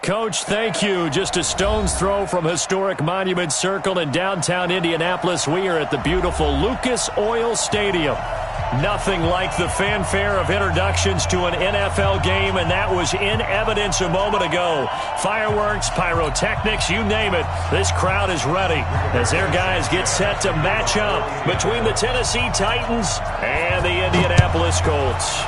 Coach, thank you. Just a stone's throw from historic Monument Circle in downtown Indianapolis. We are at the beautiful Lucas Oil Stadium. Nothing like the fanfare of introductions to an NFL game, and that was in evidence a moment ago. Fireworks, pyrotechnics, you name it. This crowd is ready as their guys get set to match up between the Tennessee Titans and the Indianapolis Colts.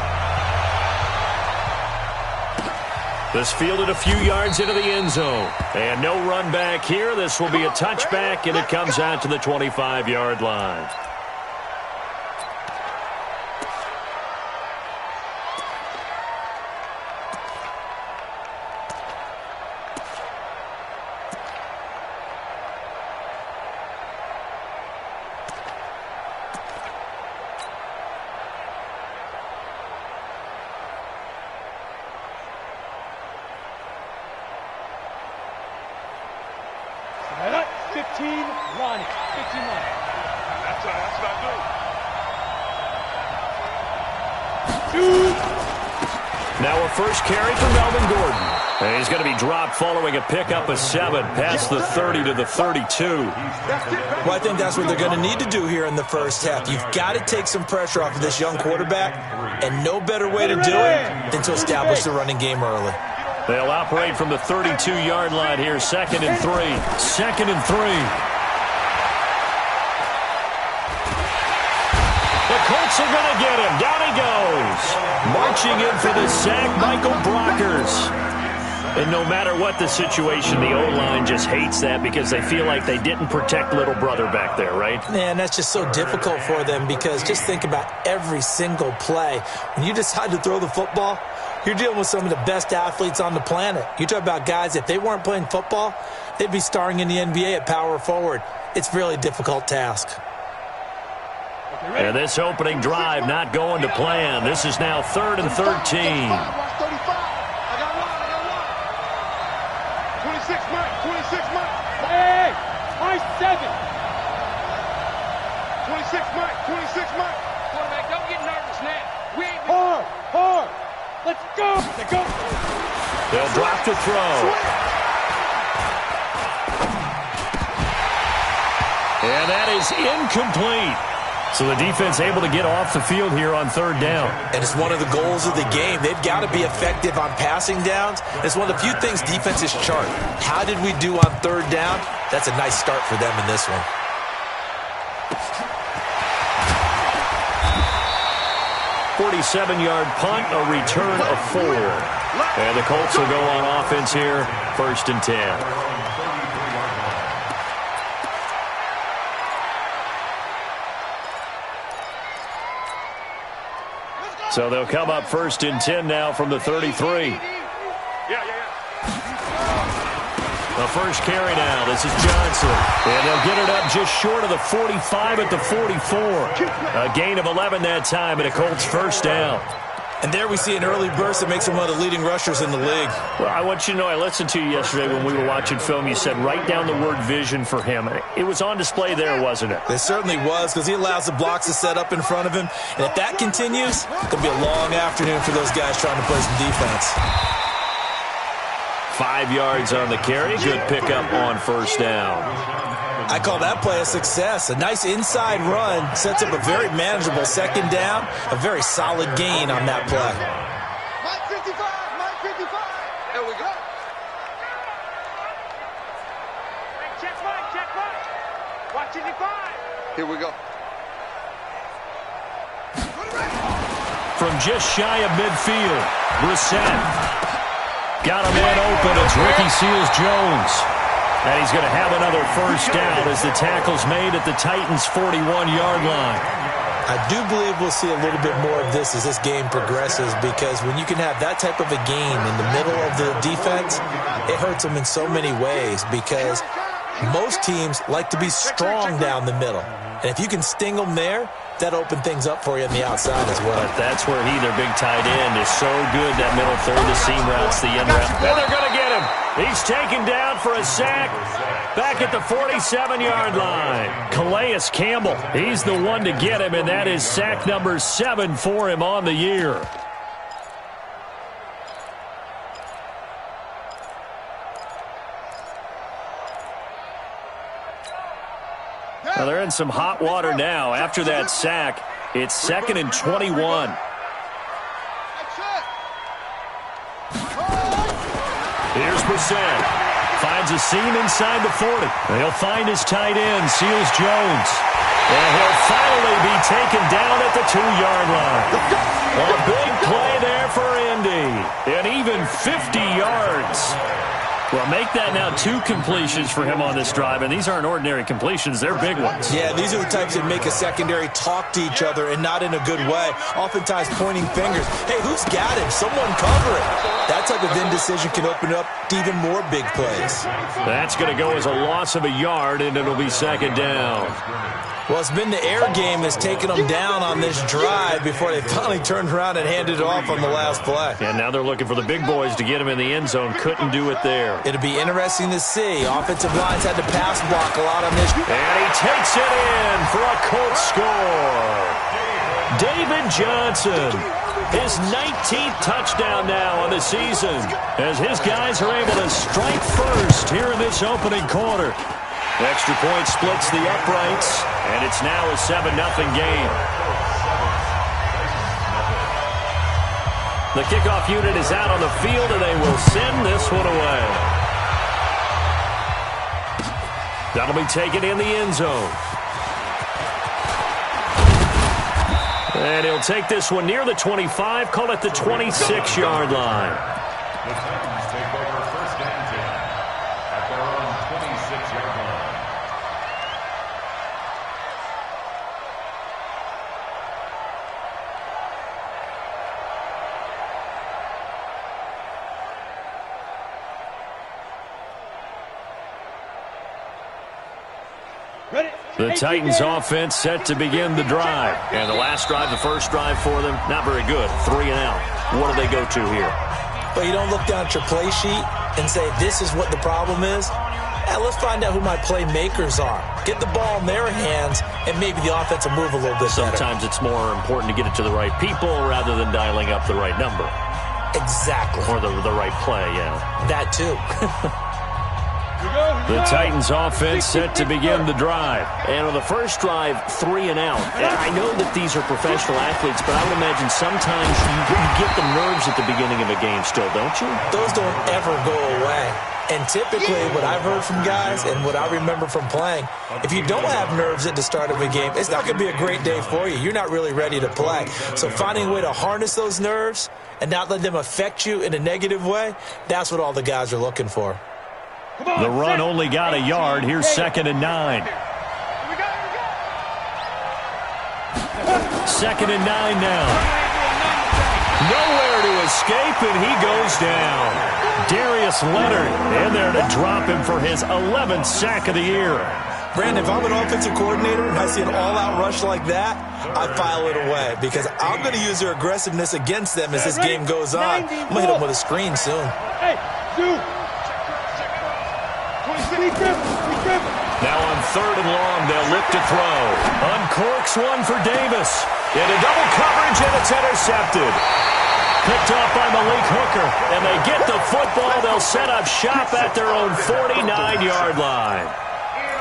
This fielded a few yards into the end zone. And no run back here. This will be a touchback, and it comes out to the 25-yard line. Now a first carry for Melvin Gordon. And he's going to be dropped following a pickup of 7 past the 30 to the 32. Well, I think that's what they're going to need to do here in the first half. You've got to take some pressure off of this young quarterback, and no better way to do it than to establish the running game early. They'll operate from the 32-yard line here, 2nd and 3. 2nd and 3. Colts are going to get him. Down he goes. Marching in for the sack, Michael Brockers. And no matter what the situation, the O-line just hates that because they feel like they didn't protect little brother back there, right? Man, that's just so difficult for them because just think about every single play. When you decide to throw the football, you're dealing with some of the best athletes on the planet. You talk about guys, if they weren't playing football, they'd be starring in the NBA at power forward. It's a really difficult task. And this opening drive not going to plan. This is now 3rd and 13. 26, Mike. 26, Mike. Hey, my 7. 26, Mike. 26, Mike. Quarterback, don't get nervous now. We ain't hard. Let's go. Let's go. They'll drop the throw. And that is incomplete. So the defense able to get off the field here on 3rd down. And it's one of the goals of the game. They've got to be effective on passing downs. It's one of the few things defenses chart. How did we do on 3rd down? That's a nice start for them in this one. .47-yard punt, a return of 4. And the Colts will go on offense here, 1st and 10. So they'll come up 1st and 10 now from the 33. The first carry now. This is Johnson. And they'll get it up just short of the 45 at the 44. A gain of 11 that time and a Colts 1st down. And there we see an early burst that makes him one of the leading rushers in the league. Well, I want you to know, I listened to you yesterday when we were watching film. You said write down the word vision for him. It was on display there, wasn't it? It certainly was because he allows the blocks to set up in front of him. And if that continues, it's going to be a long afternoon for those guys trying to play some defense. 5 yards on the carry. Good pickup on 1st down. I call that play a success. A nice inside run sets up a very manageable 2nd down. A very solid gain on that play. Mike 55, Mike 55. There we go. Check Mike. Watch 55. Here we go. From just shy of midfield, Brissett. Got a man open. It's Ricky Seals-Jones. And he's going to have another 1st down as the tackle's made at the Titans' 41-yard line. I do believe we'll see a little bit more of this as this game progresses because when you can have that type of a gain in the middle of the defense, it hurts them in so many ways because most teams like to be strong down the middle. And if you can sting them there, that opened things up for you on the outside as well. But that's where their big tight end, is so good, that middle third, the seam routes, the end route. And they're going to get him. He's taken down for a sack back at the 47-yard line. Calais Campbell, he's the one to get him, and that is sack number 7 for him on the year. Well, they're in some hot water now. After that sack, it's 2nd and 21. Here's Brissett. Finds a seam inside the 40. He'll find his tight end, Seals Jones. And he'll finally be taken down at the 2-yard line. A big play there for Indy. And even 50 yards. Well, make that now 2 completions for him on this drive, and these aren't ordinary completions. They're big ones. Yeah, these are the types that make a secondary talk to each other and not in a good way, oftentimes pointing fingers. Hey, who's got him? Someone cover it. That type of indecision can open up to even more big plays. That's going to go as a loss of a yard, and it'll be 2nd down. Well, it's been the air game that's taken them down on this drive before they finally turned around and handed it off on the last play. And now they're looking for the big boys to get him in the end zone. Couldn't do it there. It'll be interesting to see. Offensive lines had to pass block a lot on this. And he takes it in for a Colts score. David Johnson, his 19th touchdown now on the season, as his guys are able to strike first here in this opening quarter. Extra point splits the uprights, and it's now a 7-0 game. The kickoff unit is out on the field, and they will send this one away. That'll be taken in the end zone. And he'll take this one near the 25, call it the 26-yard line. The Titans take over 1st and 10 at their own 26-yard line. The Titans offense set to begin the drive. And the last drive, the first drive for them, not very good. 3 and out. What do they go to here? Well, you don't look down at your play sheet and say, this is what the problem is. Let's find out who my playmakers are. Get the ball in their hands, and maybe the offense will move a little bit better. Sometimes it's more important to get it to the right people rather than dialing up the right number. Exactly. Or the right play, yeah. That too. The Titans offense set to begin the drive. And on the first drive, 3 and out. And I know that these are professional athletes, but I would imagine sometimes you get the nerves at the beginning of a game still, don't you? Those don't ever go away. And typically, what I've heard from guys and what I remember from playing, if you don't have nerves at the start of a game, it's not going to be a great day for you. You're not really ready to play. So finding a way to harness those nerves and not let them affect you in a negative way, that's what all the guys are looking for. The run only got a yard. Here's 2nd and 9. 2nd and 9 now. Nowhere to escape, and he goes down. Darius Leonard in there to drop him for his 11th sack of the year. Brandon, if I'm an offensive coordinator and I see an all-out rush like that, I file it away because I'm going to use their aggressiveness against them as this game goes on. I'm going to hit them with a screen soon. Hey, dude. Now on 3rd and long, they'll look to throw. Uncorks one for Davis. Into double coverage, and it's intercepted. Picked off by Malik Hooker, and they get the football. They'll set up shop at their own 49-yard line.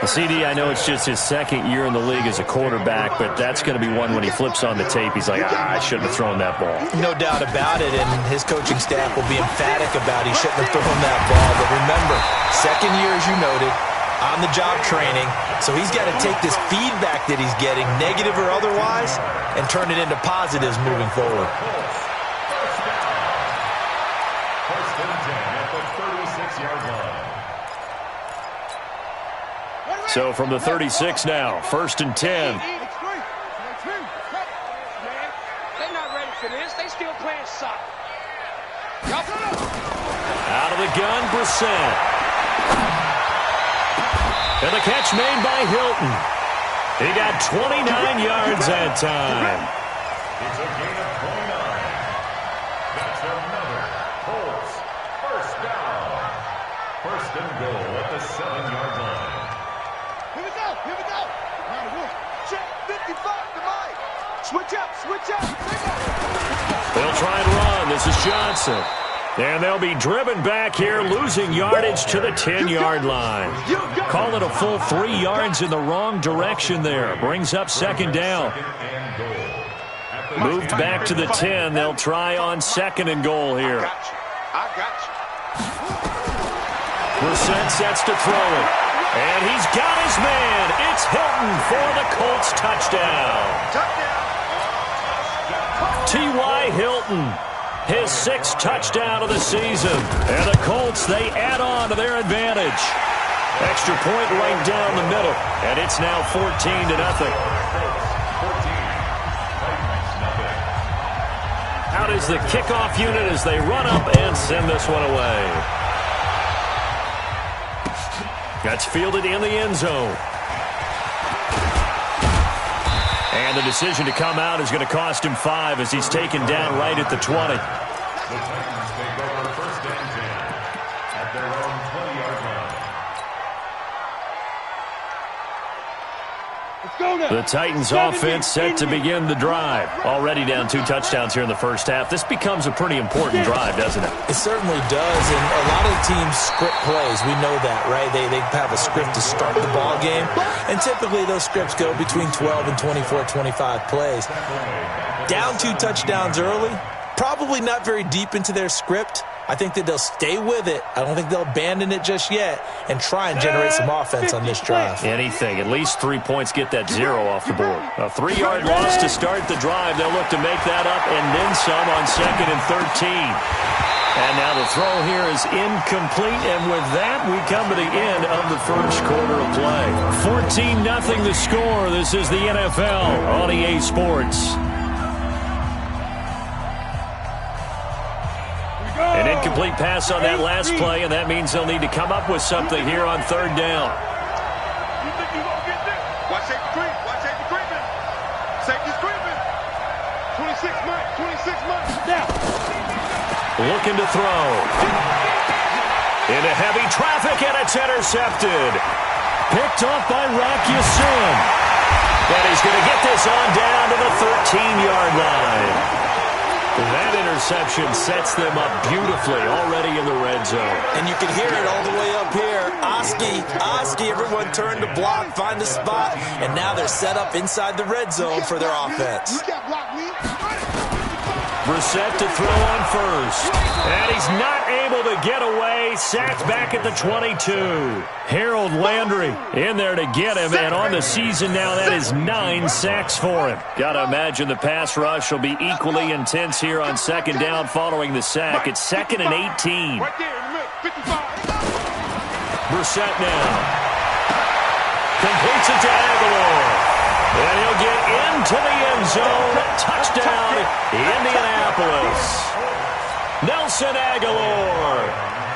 CD, I know it's just his 2nd year in the league as a quarterback, but that's going to be one when he flips on the tape. He's like, I shouldn't have thrown that ball. No doubt about it, and his coaching staff will be emphatic about he shouldn't have thrown that ball. But remember, 2nd year, as you noted, on-the-job training, so he's got to take this feedback that he's getting, negative or otherwise, and turn it into positives moving forward. First and 10 at the 36-yard line. So from the 36 now, 1st and 10. Man, they're not ready for this. They still playing soccer. Out of the gun, Brissett. And the catch made by Hilton. He got 29 yards that time. It's a gain of 29. That's another Colts first down. 1st and goal at the 7-yard line. Here we go. Check 55 to Mike. Switch up. They'll try and run. This is Johnson. And they'll be driven back here, losing yardage to the 10-yard line. Call it a full 3 yards in the wrong direction there. Brings up second down. Moved back to the 10. They'll try on second and goal here. I got you. Brissett sets to throw it. And he's got his man. It's Hilton for the Colts touchdown. T.Y. Hilton. His 6th touchdown of the season. And the Colts, they add on to their advantage. Extra point right down the middle. And it's now 14-0. Out is the kickoff unit as they run up and send this one away. That's fielded in the end zone. And the decision to come out is going to cost him 5 as he's taken down right at the 20. The Titans take over first and 10 at their own 20-yard line. The Titans offense set to begin the drive. Already down 2 touchdowns here in the first half. This becomes a pretty important drive, doesn't it? It certainly does, and a lot of the teams script plays. We know that, right? They have a script to start the ball game, and typically those scripts go between 12 and 24, 25 plays. Down 2 touchdowns early, probably not very deep into their script. I think that they'll stay with it. I don't think they'll abandon it just yet and try and generate some offense on this drive. Anything. At least 3 points get that 0 off the board. A 3-yard loss to start the drive. They'll look to make that up and then some on second and 13. And now the throw here is incomplete. And with that, we come to the end of the first quarter of play. 14-0 the score. This is the NFL on EA Sports. An incomplete pass on that last play, and that means they'll need to come up with something here on third down. You think you're going to get this? Watch safety creep. Watch safety creeping. Safety's creeping. 26 months. Now. Looking to throw. Into heavy traffic, and it's intercepted. Picked off by Rock Ya-Sin. And he's going to get this on down to the 13-yard line. That interception sets them up beautifully already in the red zone. And you can hear it all the way up here. Oski, everyone turned to block, find a spot, and now they're set up inside the red zone for their offense. Brissett to throw on first. And he's not able to get away. Sacked back at the 22. Harold Landry in there to get him. And on the season now, that is 9 sacks for him. Got to imagine the pass rush will be equally intense here on second down following the sack. It's 2nd and 18. Brissett now. Completes it to Aguilar. And he'll get into the end zone. Touchdown, Indianapolis. Nelson Aguilar,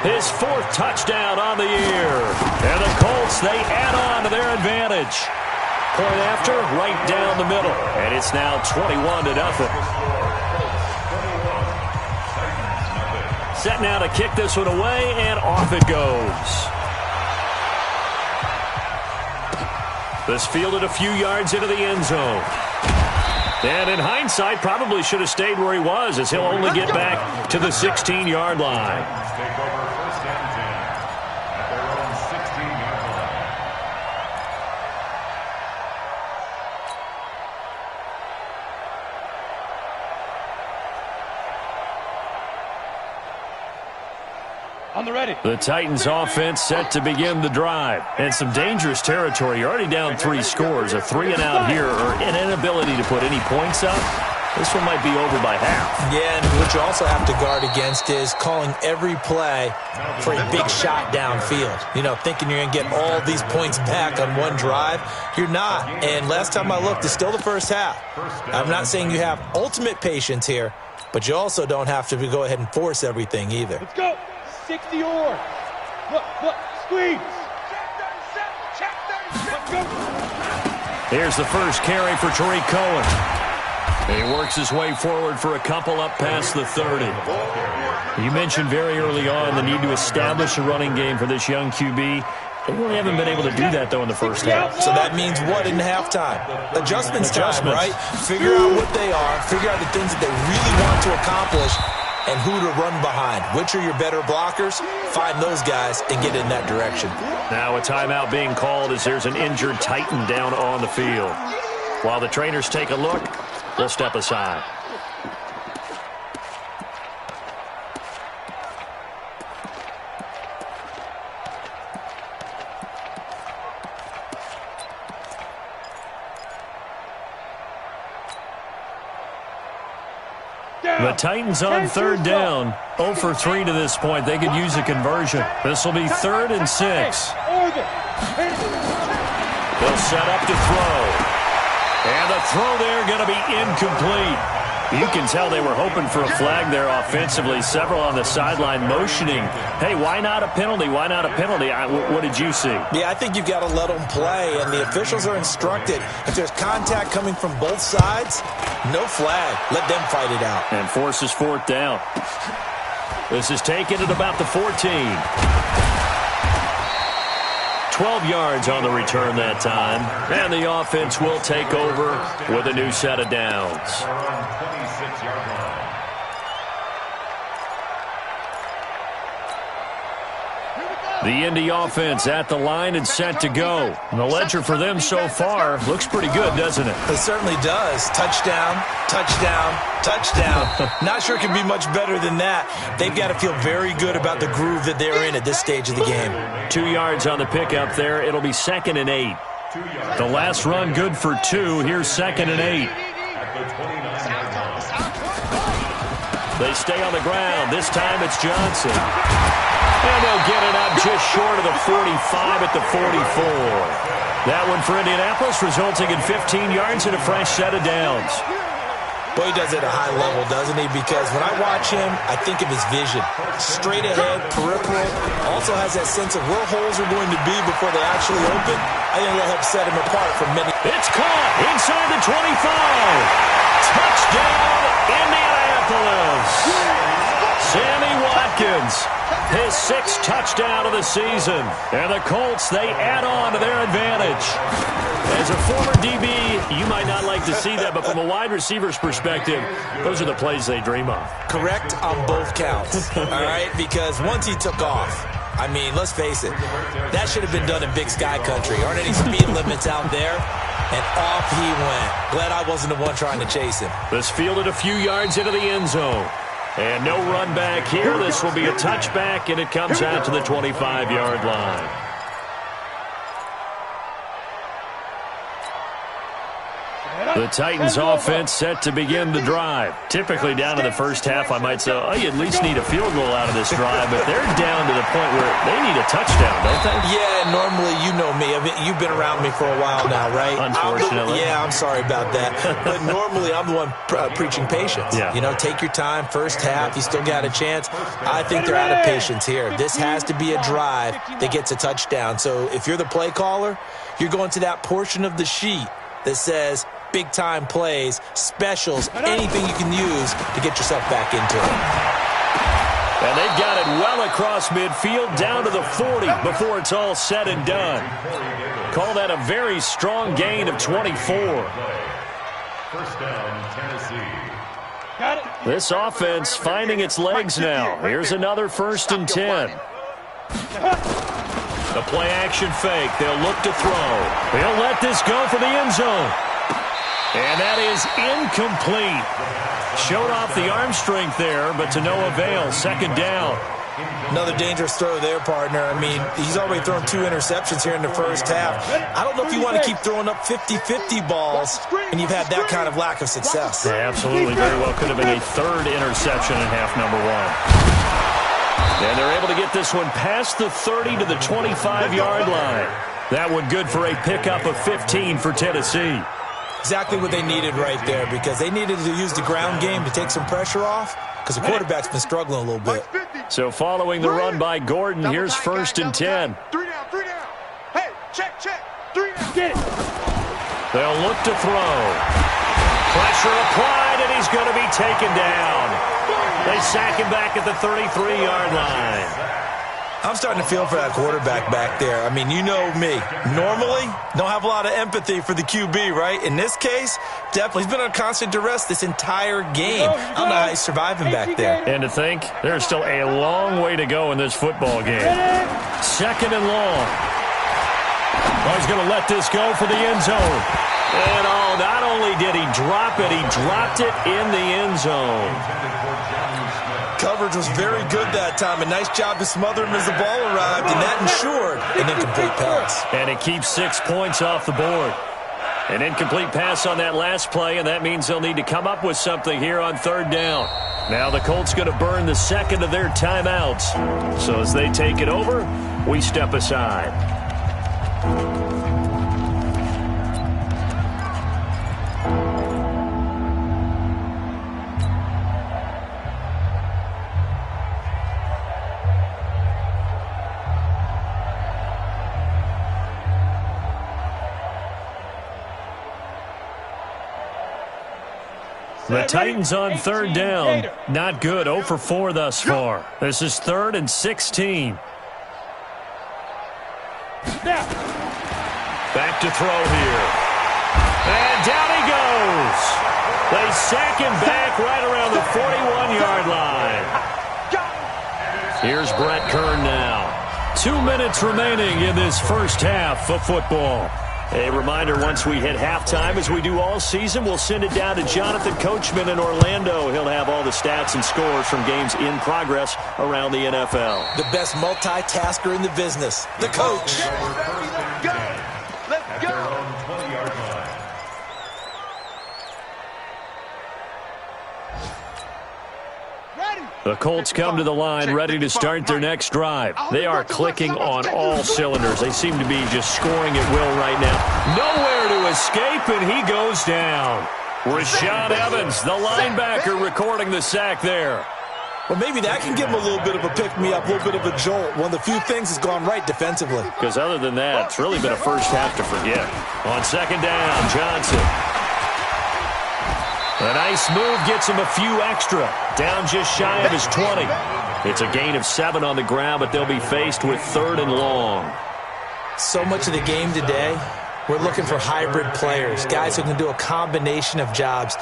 his 4th touchdown on the year. And the Colts, they add on to their advantage. Point after, right down the middle. And it's now 21-0. Set now to kick this one away, and off it goes. This fielded a few yards into the end zone. And in hindsight, probably should have stayed where he was, as he'll only get back to the 16-yard line. Take over first and 10 at their own 16-yard line. On the ready. The Titans offense set to begin the drive. And some dangerous territory. You're already down 3 scores. A 3-and-out here, or an inability to put any points up. This one might be over by half. Yeah, and what you also have to guard against is calling every play for a big shot downfield. You know, thinking you're going to get all these points back on one drive. You're not. And last time I looked, it's still the first half. I'm not saying you have ultimate patience here, but you also don't have to go ahead and force everything either. Let's go. 60 or. Look, squeeze. Check 37. Let's go. Here's the first carry for Tariq Cohen. He works his way forward for a couple up past the 30. You mentioned very early on the need to establish a running game for this young QB. They really haven't been able to do that, though, in the first half. So that means what in halftime? Adjustments time, right? Figure out what they are, figure out the things that they really want to accomplish, and who to run behind. Which are your better blockers? Find those guys and get in that direction. Now a timeout being called as there's an injured Titan down on the field. While the trainers take a look, we'll step aside. The Titans on third down. 0 for 3 to this point. They could use a conversion. This will be 3rd and 6. They'll set up to throw. And the throw there going to be incomplete. You can tell they were hoping for a flag there offensively. Several on the sideline motioning. Hey, why not a penalty? Why not a penalty? What did you see? Yeah, I think you've got to let them play, and the officials are instructed. If there's contact coming from both sides, no flag. Let them fight it out. And forces 4th down. This is taken at about the 14. 12 yards on the return that time. And the offense will take over with a new set of downs. 26-yard line. The Indy offense at the line and set to go. And the ledger for them so far looks pretty good, doesn't it? It certainly does. Touchdown, touchdown, touchdown. Not sure it can be much better than that. They've got to feel very good about the groove that they're in at this stage of the game. 2 yards on the pickup there. It'll be 2nd and 8. The last run good for 2. Here's 2nd and 8. They stay on the ground. This time it's Johnson. And they'll get it up just short of the 45 at the 44. That one for Indianapolis, resulting in 15 yards and a fresh set of downs. Boy, he does it at a high level, doesn't he? Because when I watch him, I think of his vision. Straight ahead, peripheral. Also has that sense of where holes are going to be before they actually open. I think that'll help set him apart from many. It's caught inside the 25. Touchdown, Indianapolis. Sammy Watkins, his 6th touchdown of the season. And the Colts, they add on to their advantage. As a former DB, you might not like to see that, but from a wide receiver's perspective, those are the plays they dream of. Correct on both counts, all right? Because once he took off, I mean, let's face it, that should have been done in Big Sky Country. Aren't any speed limits out there? And off he went. Glad I wasn't the one trying to chase him. This fielded a few yards into the end zone. And no run back here. This will be a touchback, and it comes out to the 25-yard line. The Titans offense set to begin the drive. Typically down in the first half, I might say, oh, you at least need a field goal out of this drive, but they're down to the point where they need a touchdown, don't they? Yeah, normally, you know me. I mean, you've been around me for a while now, right? Unfortunately. I'm sorry about that. But normally, I'm the one preaching patience. Yeah. You know, take your time. First half, you still got a chance. I think they're out of patience here. This has to be a drive that gets a touchdown. So if you're the play caller, you're going to that portion of the sheet that says big-time plays, specials, anything you can use to get yourself back into it. And they've got it well across midfield, down to the 40 before it's all said and done. Call that a very strong gain of 24. First down, Tennessee. This offense finding its legs now. Here's another 1st and 10. The play-action fake. They'll look to throw. They'll let this go for the end zone. And that is incomplete. Showed off the arm strength there, but to no avail. 2nd down. Another dangerous throw there, partner. I mean, he's already thrown 2 interceptions here in the first half. I don't know if you want to keep throwing up 50-50 balls when you've had that kind of lack of success. Yeah, absolutely. Very well could have been a 3rd interception in half number 1. And they're able to get this one past the 30 to the 25-yard line. That one good for a pickup of 15 for Tennessee. Exactly what they needed right there, because they needed to use the ground game to take some pressure off, because the quarterback's been struggling a little bit. So following the run by Gordon, here's 1st and 10. 3 down, 3 down. Hey, check. 3 down. Get it. They'll look to throw. Pressure applied, and he's going to be taken down. They sack him back at the 33-yard line. I'm starting to feel for that quarterback back there. I mean, you know me. Normally, don't have a lot of empathy for the QB, right? In this case, definitely. He's been on constant duress this entire game. I don't know how he's surviving back there. And to think, there's still a long way to go in this football game. Second and long. Oh, he's going to let this go for the end zone. And not only did he drop it, he dropped it in the end zone. Coverage was very good that time. A nice job to smother him as the ball arrived, and that ensured an incomplete pass. And it keeps 6 points off the board. An incomplete pass on that last play, and that means they'll need to come up with something here on third down. Now the Colts going to burn the second of their timeouts. So as they take it over, we step aside. The Titans on third down. Not good. 0 for 4 thus far. This is 3rd and 16. Back to throw here. And down he goes. They sack him back right around the 41-yard line. Here's Brett Kern now. 2 minutes remaining in this first half of football. A reminder, once we hit halftime, as we do all season, we'll send it down to Jonathan Coachman in Orlando. He'll have all the stats and scores from games in progress around the NFL. The best multitasker in the business, the coach. Let's go. The Colts come to the line ready to start their next drive. They are clicking on all cylinders. They seem to be just scoring at will right now. Nowhere to escape, and he goes down. Rashaan Evans, the linebacker, recording the sack there. Well, maybe that can give him a little bit of a pick-me-up, a little bit of a jolt. One of the few things that's gone right defensively. Because other than that, it's really been a first half to forget. On second down, Johnson. A nice move gets him a few extra. Down just shy of his 20. It's a gain of 7 on the ground, but they'll be faced with 3rd and long. So much of the game today, we're looking for hybrid players, guys who can do a combination of jobs.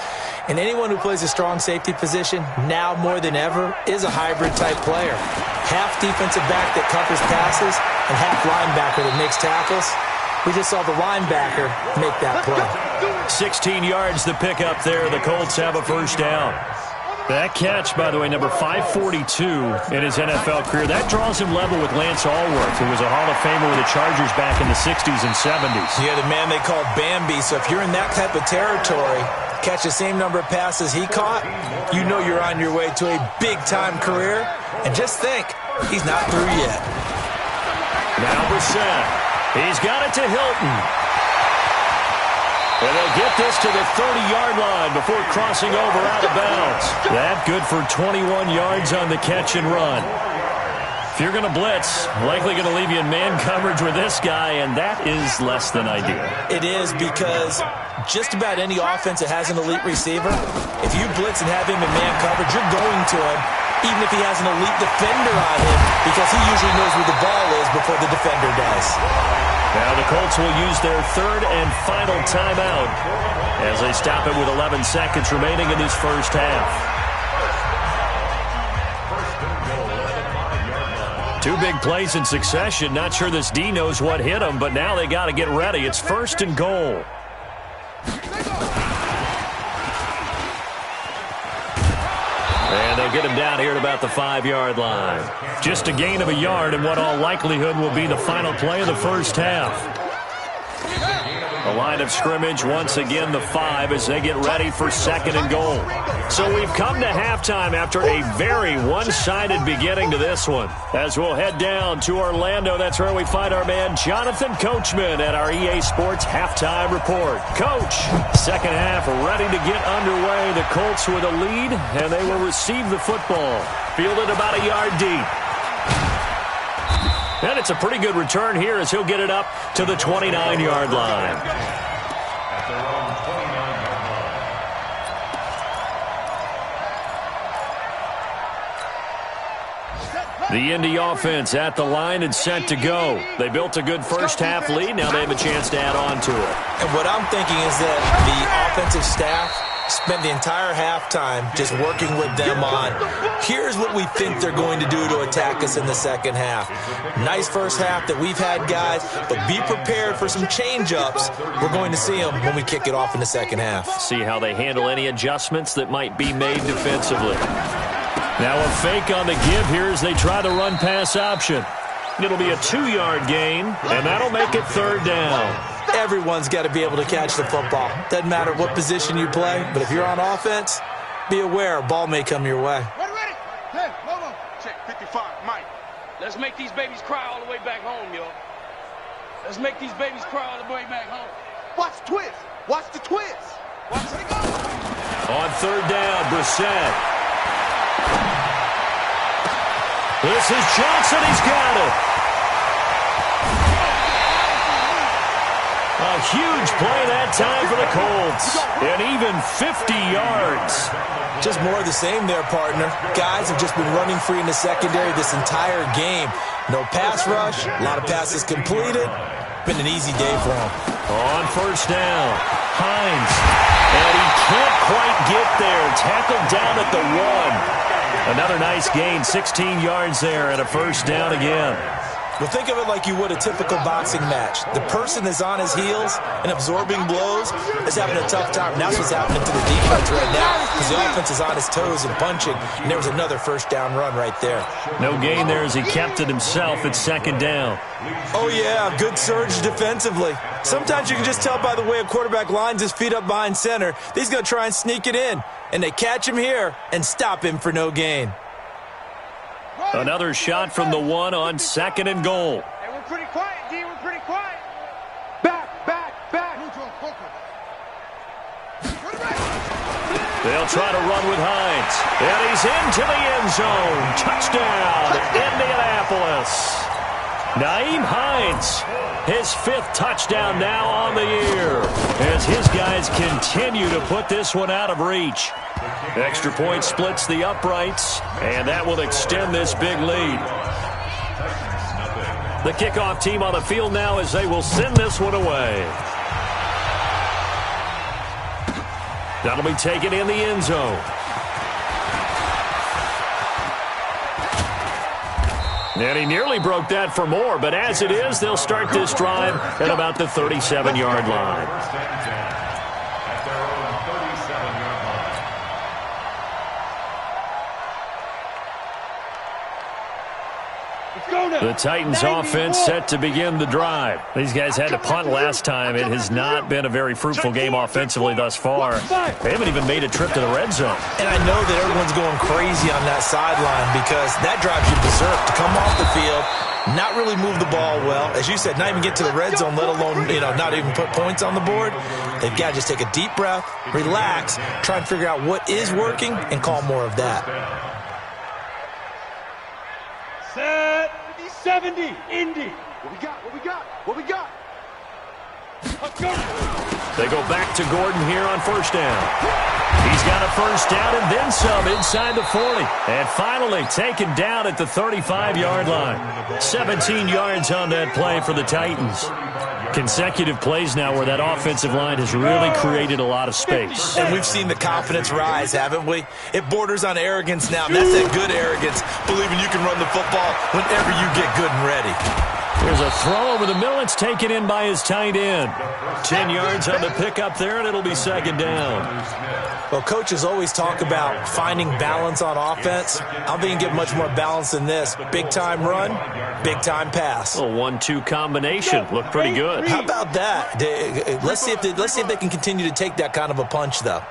And anyone who plays a strong safety position, now more than ever, is a hybrid-type player. Half defensive back that covers passes and half linebacker that makes tackles. We just saw the linebacker make that play. 16 yards the pickup there. The Colts have a first down. That catch, by the way, number 542 in his NFL career, that draws him level with Lance Allworth, who was a Hall of Famer with the Chargers back in the 60s and 70s. Yeah, the man they called Bambi. So if you're in that type of territory, catch the same number of passes he caught, you know you're on your way to a big-time career. And just think, he's not through yet. Now Brissett. He's got it to Hilton. And they'll get this to the 30-yard line before crossing over out of bounds. That good for 21 yards on the catch and run. If you're going to blitz, likely going to leave you in man coverage with this guy, and that is less than ideal. It is, because just about any offense that has an elite receiver, if you blitz and have him in man coverage, you're going to him, even if he has an elite defender on him, because he usually knows where the ball is before the defender does. Now the Colts will use their 3rd and final timeout as they stop it with 11 seconds remaining in this first half. 2 big plays in succession. Not sure this D knows what hit him, but now they got to get ready. It's 1st and goal. And they'll get him down here at about the 5-yard line. Just a gain of a yard in what all likelihood will be the final play of the first half. The line of scrimmage, once again, the 5 as they get ready for 2nd and goal. So we've come to halftime after a very one-sided beginning to this one. As we'll head down to Orlando, that's where we find our man Jonathan Coachman at our EA Sports Halftime Report. Coach, second half ready to get underway. The Colts with a lead, and they will receive the football. Fielded about a yard deep. And it's a pretty good return here as he'll get it up to the 29-yard line. At their own 29-yard line. The Indy offense at the line and set to go. They built a good first-half lead. Now they have a chance to add on to it. And what I'm thinking is that the offensive staff spent the entire halftime just working with them on, here's what we think they're going to do to attack us in the second half. Nice first half that we've had, guys, but be prepared for some change-ups. We're going to see them when we kick it off in the second half. See how they handle any adjustments that might be made defensively. Now a fake on the give here as they try the run-pass option. It'll be a 2-yard gain, and that'll make it third down. Everyone's got to be able to catch the football. Doesn't matter what position you play, but if you're on offense, be aware a ball may come your way. Ready? Hey, Lobo. Check 55, Mike. Let's make these babies cry all the way back home, yo. Let's make these babies cry all the way back home. Watch the twist. Watch the twist. Watch it go. On third down, Brissett. This is Johnson. He's got it. A huge play that time for the Colts. And even 50 yards. Just more of the same there, partner. Guys have just been running free in the secondary this entire game. No pass rush, a lot of passes completed. Been an easy day for them. On first down, Hines. And he can't quite get there. Tackled down at the 1. Another nice gain, 16 yards there and a first down again. Well, think of it like you would a typical boxing match. The person that's on his heels and absorbing blows is having a tough time. That's what's happening to the defense right now because the offense is on his toes and punching, and there was another first down run right there. No gain there as he kept it himself at second down. Oh, yeah, good surge defensively. Sometimes you can just tell by the way a quarterback lines his feet up behind center. He's going to try and sneak it in, and they catch him here and stop him for no gain. Another shot from the 1 on second and goal. Hey, we're pretty quiet, D. We're pretty quiet. Back. They'll try to run with Hines. And he's into the end zone. Touchdown, Indianapolis. Nyheim Hines, his 5th touchdown now on the year as his guys continue to put this one out of reach. Extra point splits the uprights, and that will extend this big lead. The kickoff team on the field now as they will send this one away. That'll be taken in the end zone. And he nearly broke that for more, but as it is, they'll start this drive at about the 37-yard line. The Titans offense set to begin the drive. These guys had to punt last time. It has not been a very fruitful game offensively thus far. They haven't even made a trip to the red zone. And I know that everyone's going crazy on that sideline because that drives you berserk to come off the field, not really move the ball well. As you said, not even get to the red zone, let alone, not even put points on the board. They've got to just take a deep breath, relax, try and figure out what is working and call more of that. Set 70, Indy. What we got? Let's go. They go back to Gordon here on first down. He's got a first down and then some inside the 40. And finally taken down at the 35-yard line. 17 yards on that play for the Titans. Consecutive plays now where that offensive line has really created a lot of space. And we've seen the confidence rise, haven't we? It borders on arrogance now. That's that good arrogance, believing you can run the football whenever you get good and ready. There's a throw over the middle. It's taken in by his tight end. 10 yards on the pickup there, and it'll be second down. Well, coaches always talk about finding balance on offense. I don't think you can get much more balance than this. Big-time run, big-time pass. A 1-2 combination. Looked pretty good. How about that? Let's see if they can continue to take that kind of a punch, though.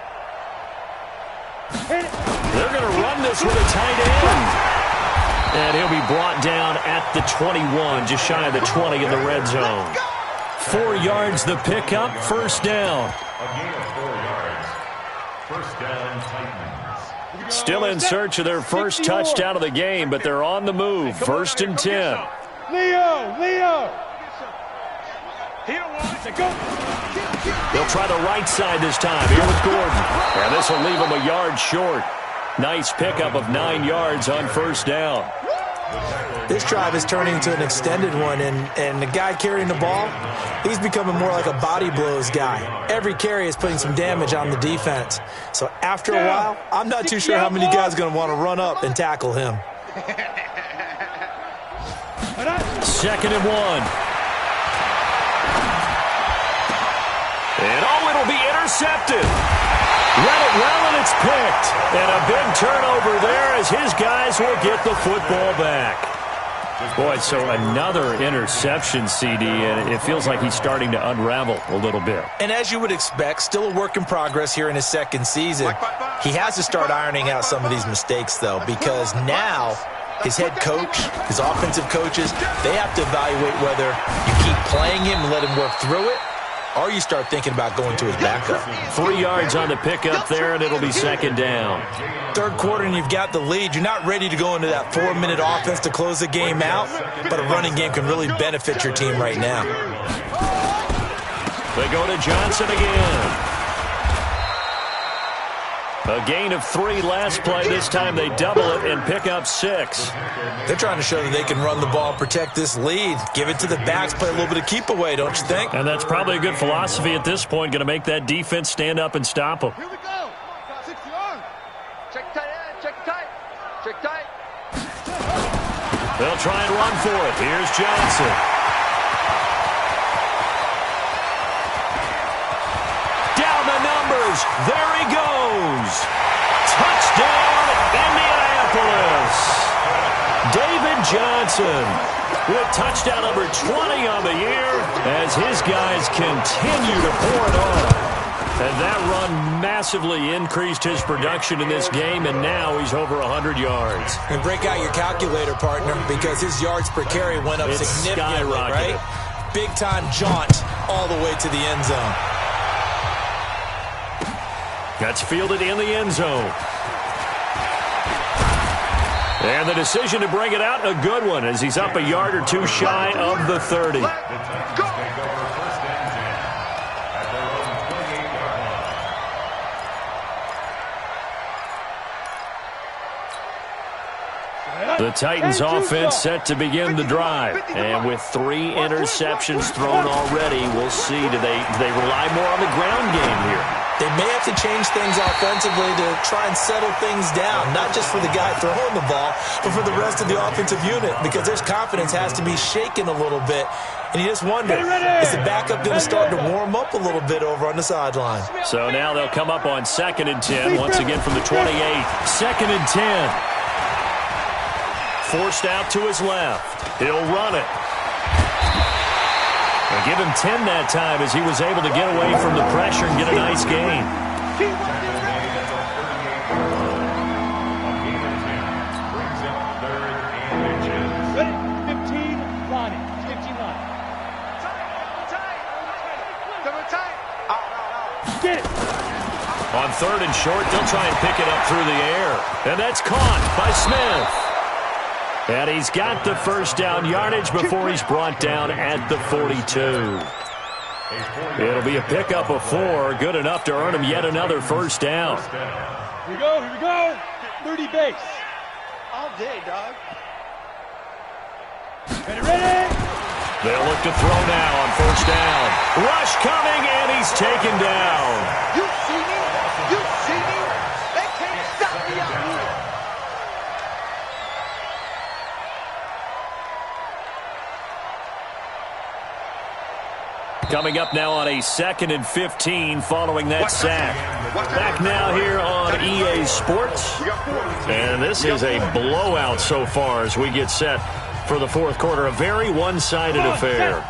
They're going to run this with a tight end. And he'll be brought down at the 21, just shy of the 20 in the red zone. 4 yards the pickup, first down. A gain of 4 yards. First down, Titans. Still in search of their first touchdown of the game, but they're on the move. First and 10. Leo. He don't want it to go. They'll try the right side this time here with Gordon. And this will leave him a yard short. Nice pickup of 9 yards on first down. This drive is turning into an extended one, and the guy carrying the ball, he's becoming more like a body blows guy. Every carry is putting some damage on the defense. So after a while, I'm not too sure how many guys are going to want to run up and tackle him. 2nd and 1. And it'll be intercepted. Read it well, and it's picked. And a big turnover there as his guys will get the football back. Boy, so another interception, CD, and it feels like he's starting to unravel a little bit. And as you would expect, still a work in progress here in his second season. He has to start ironing out some of these mistakes, though, because now his head coach, his offensive coaches, they have to evaluate whether you keep playing him and let him work through it, or you start thinking about going to his backup. 3 yards on the pickup there, and it'll be 2nd down. Third quarter, and you've got the lead. You're not ready to go into that 4-minute offense to close the game out, but a running game can really benefit your team right now. They go to Johnson again. A gain of 3 last play. This time they double it and pick up 6. They're trying to show that they can run the ball, protect this lead, give it to the backs, play a little bit of keep away, don't you think? And that's probably a good philosophy at this point, going to make that defense stand up and stop them. Here we go. 60 on. Check tight end. Check tight. Check tight. They'll try and run for it. Here's Johnson. Down the numbers. There he goes. Touchdown, Indianapolis. David Johnson with touchdown number 20 on the year as his guys continue to pour it on. And that run massively increased his production in this game, and now he's over 100 yards. And break out your calculator, partner, because his yards per carry went up significantly, right? Big-time jaunt all the way to the end zone. That's fielded in the end zone. And the decision to bring it out, a good one, as he's up a yard or two shy of the 30. The Titans offense set to begin the drive. And with 3 interceptions thrown already, we'll see. Do they rely more on the ground game here? They may have to change things offensively to try and settle things down, not just for the guy throwing the ball, but for the rest of the offensive unit, because their confidence has to be shaken a little bit. And you just wonder, is the backup going to start to warm up a little bit over on the sideline? So now they'll come up on 2nd and 10, once again from the 28. 2nd and 10. Forced out to his left. He'll run it. They'll give him 10 that time as he was able to get away from the pressure and get a nice gain. Ready? 15 line. 15 line. Get it. On 3rd and short, they'll try and pick it up through the air. And that's caught by Smith. And he's got the first down yardage before he's brought down at the 42. It'll be a pickup of 4, good enough to earn him yet another first down. Here we go. Here we go. 30 base. All day, dog. Ready, ready. They'll look to throw now on first down. Rush coming, and he's taken down. You see me? You see me? They can't stop me out here. Coming up now on a 2nd and 15 following that sack. Back now here on EA Sports. And this is a blowout so far as we get set for the 4th quarter. A very one-sided affair.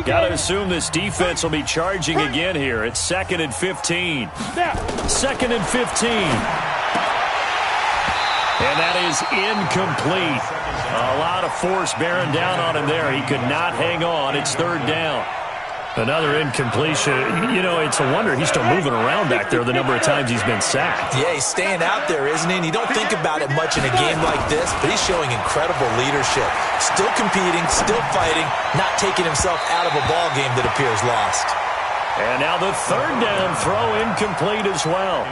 Got to assume this defense will be charging again here. It's 2nd and 15. 2nd and 15. And that is incomplete. A lot of force bearing down on him there. He could not hang on. It's 3rd down. Another incompletion. You know, it's a wonder he's still moving around back there the number of times he's been sacked. Yeah, he's staying out there, isn't he? And you don't think about it much in a game like this, but he's showing incredible leadership. Still competing, still fighting, not taking himself out of a ball game that appears lost. And now the third down throw incomplete as well.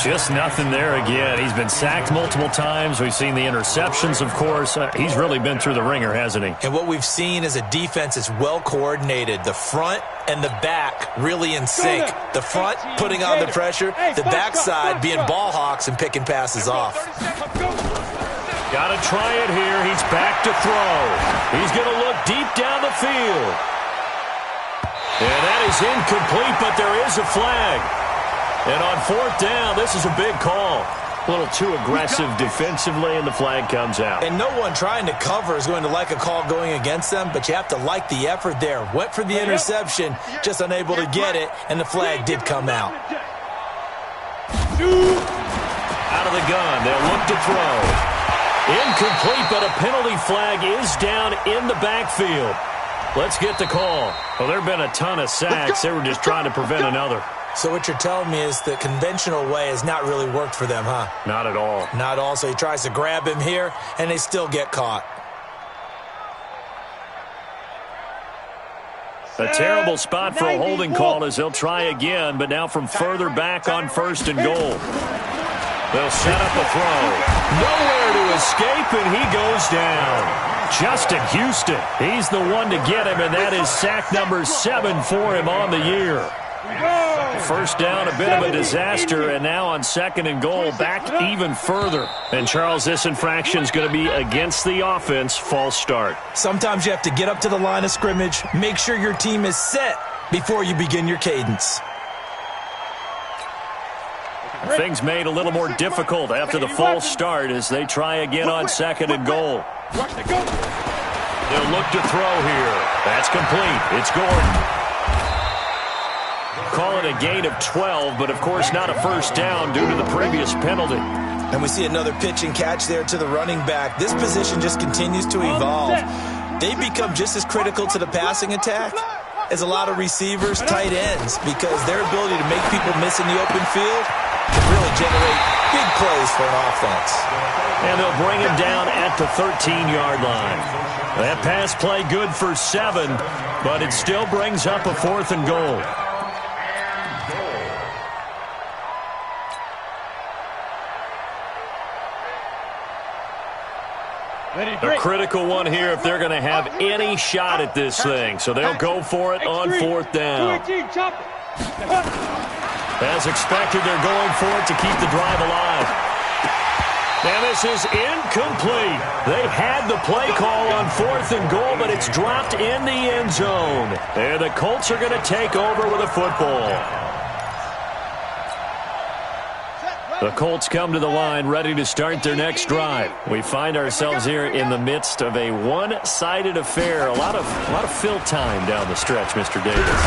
Just nothing there again. He's been sacked multiple times. We've seen the interceptions, of course. He's really been through the ringer, hasn't he? And what we've seen is a defense is well coordinated. The front and the back really in sync. The front putting on the pressure, the backside being ball hawks and picking passes off. Got to try it here. He's back to throw. He's going to look deep down the field. And that is incomplete, but there is a flag. And on fourth down, this is a big call. A little too aggressive defensively, and the flag comes out. And no one trying to cover is going to like a call going against them, but you have to like the effort there. Went for the interception, just unable to get it, and the flag did come out. Out of the gun, they'll look to throw. Incomplete, but a penalty flag is down in the backfield. Let's get the call. Well, there have been a ton of sacks. They were just trying to prevent another. So what you're telling me is the conventional way has not really worked for them, huh? Not at all. Not at all. So he tries to grab him here, and they still get caught. A terrible spot for a holding call as they'll try again, but now from further back on first and goal. They'll set up a throw. Nowhere to escape, and he goes down. Justin Houston, he's the one to get him, and that is sack number 7 for him on the year. First down, a bit of a disaster, and now on second and goal, back even further. And, Charles, this infraction is going to be against the offense, false start. Sometimes you have to get up to the line of scrimmage, make sure your team is set before you begin your cadence. Things made a little more difficult after the false start as they try again on second and goal. They'll look to throw here. That's complete. It's Gordon. Call it a gain of 12, but of course not a first down due to the previous penalty. And we see another pitch and catch there to the running back. This position just continues to evolve. They become just as critical to the passing attack as a lot of receivers, tight ends, because their ability to make people miss in the open field can really generate big plays for an offense. And they'll bring him down at the 13-yard line. That pass play good for 7, but it still brings up a fourth and goal. A critical one here if they're going to have any shot at this thing. So they'll go for it on fourth down. As expected, they're going for it to keep the drive alive. And this is incomplete. They had the play call on fourth and goal, but it's dropped in the end zone. And the Colts are going to take over with a football. The Colts come to the line ready to start their next drive. We find ourselves here in the midst of a one-sided affair. A lot of fill time down the stretch, Mr. Davis.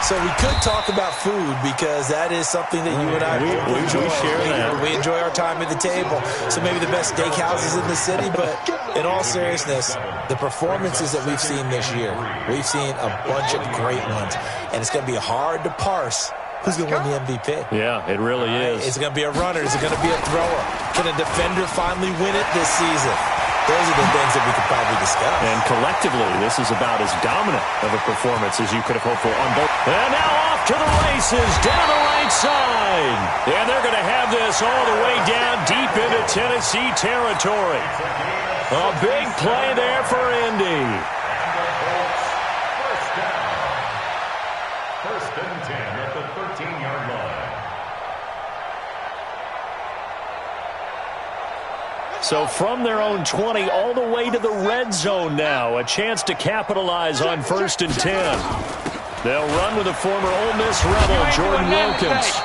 So we could talk about food because that is something that you and I enjoy. We share that. We enjoy our time at the table. So maybe the best steakhouses in the city, but in all seriousness, the performances that we've seen this year, we've seen a bunch of great ones. And it's going to be hard to parse who's going to win the MVP. Yeah, it really is. Is it going to be a runner? Is it going to be a thrower? Can a defender finally win it this season? Those are the things that we could probably discuss. And collectively, this is about as dominant of a performance as you could have hoped for on both. And now off to the races down the right side. And they're going to have this all the way down deep into Tennessee territory. A big play there for Indy. First and 10 at the 13-yard line. So from their own 20 all the way to the red zone now. A chance to capitalize on first and 10. They'll run with a former Ole Miss Rebel, Jordan Wilkins.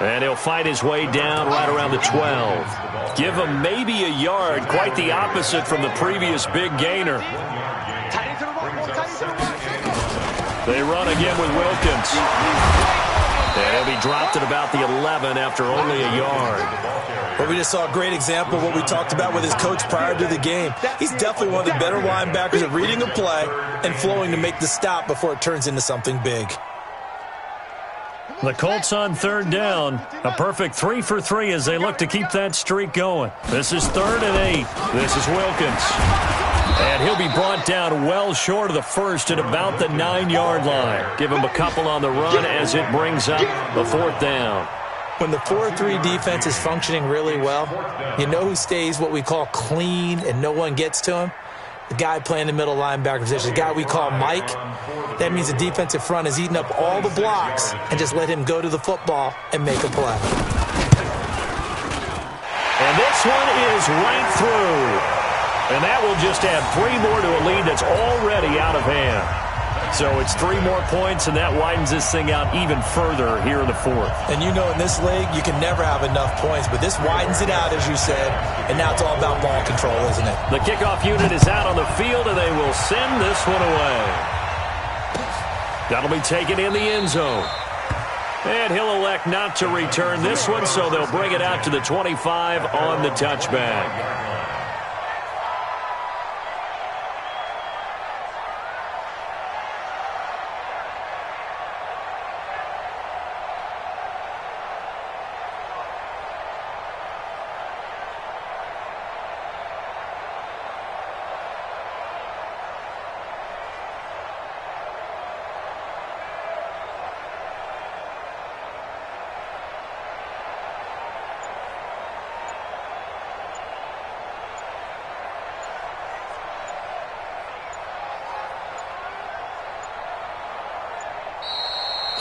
And he'll fight his way down right around the 12. Give him maybe a yard, quite the opposite from the previous big gainer. They run again with Wilkins. And he'll be dropped at about the 11 after only a yard. Well, we just saw a great example of what we talked about with his coach prior to the game. He's definitely one of the better linebackers at reading a play and flowing to make the stop before it turns into something big. The Colts on third down. A perfect 3 for 3 as they look to keep that streak going. This is 3rd and 8. This is Wilkins. And he'll be brought down well short of the first at about the 9-yard line. Give him a couple on the run as it brings up the 4th down. When the 4-3 defense is functioning really well, you know who stays what we call clean and no one gets to him? The guy playing the middle linebacker position, the guy we call Mike. That means the defensive front is eating up all the blocks and just let him go to the football and make a play. And this one is right through. And that will just add 3 more to a lead that's already out of hand. So it's 3 more points, and that widens this thing out even further here in the 4th. And you know in this league, you can never have enough points, but this widens it out, as you said, and now it's all about ball control, isn't it? The kickoff unit is out on the field, and they will send this one away. That'll be taken in the end zone. And he'll elect not to return this one, so they'll bring it out to the 25 on the touchback.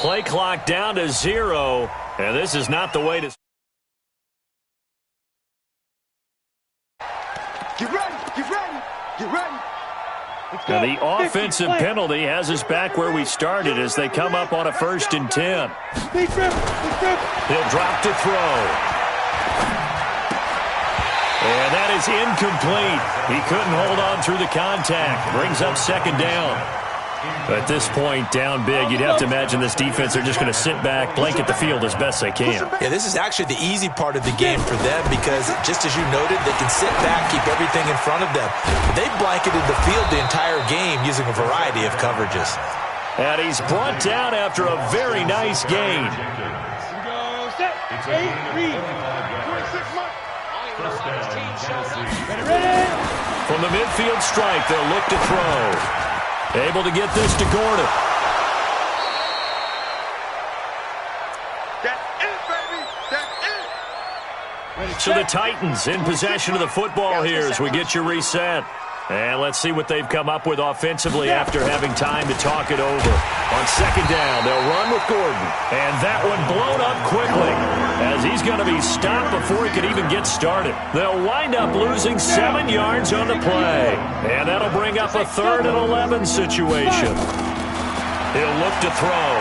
Play clock down to 0, and this is not the way to... Get ready, get ready, get ready. Now the offensive penalty has us back where we started as they come up on a 1st and 10. He'll drop to throw. And that is incomplete. He couldn't hold on through the contact. Brings up 2nd down. At this point, down big, you'd have to imagine this defense, they're just going to sit back, blanket the field as best they can. Yeah, this is actually the easy part of the game for them because, just as you noted, they can sit back, keep everything in front of them. They blanketed the field the entire game using a variety of coverages. And he's brought down after a very nice gain. Go set. 8, read. 26 months. Ready. From the midfield strike, they'll look to throw. Able to get this to Gordon. That's it, baby. That's it. So the Titans in possession of the football here as we get you reset. And let's see what they've come up with offensively after having time to talk it over. On 2nd down, they'll run with Gordon. And that one blown up quickly as he's going to be stopped before he could even get started. They'll wind up losing 7 yards on the play. And that'll bring up a 3rd and 11 situation. He'll look to throw.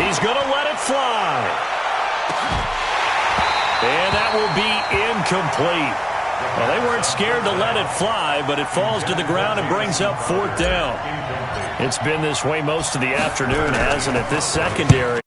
He's going to let it fly. And that will be incomplete. Well, they weren't scared to let it fly, but it falls to the ground and brings up 4th down. It's been this way most of the afternoon, hasn't it? This secondary.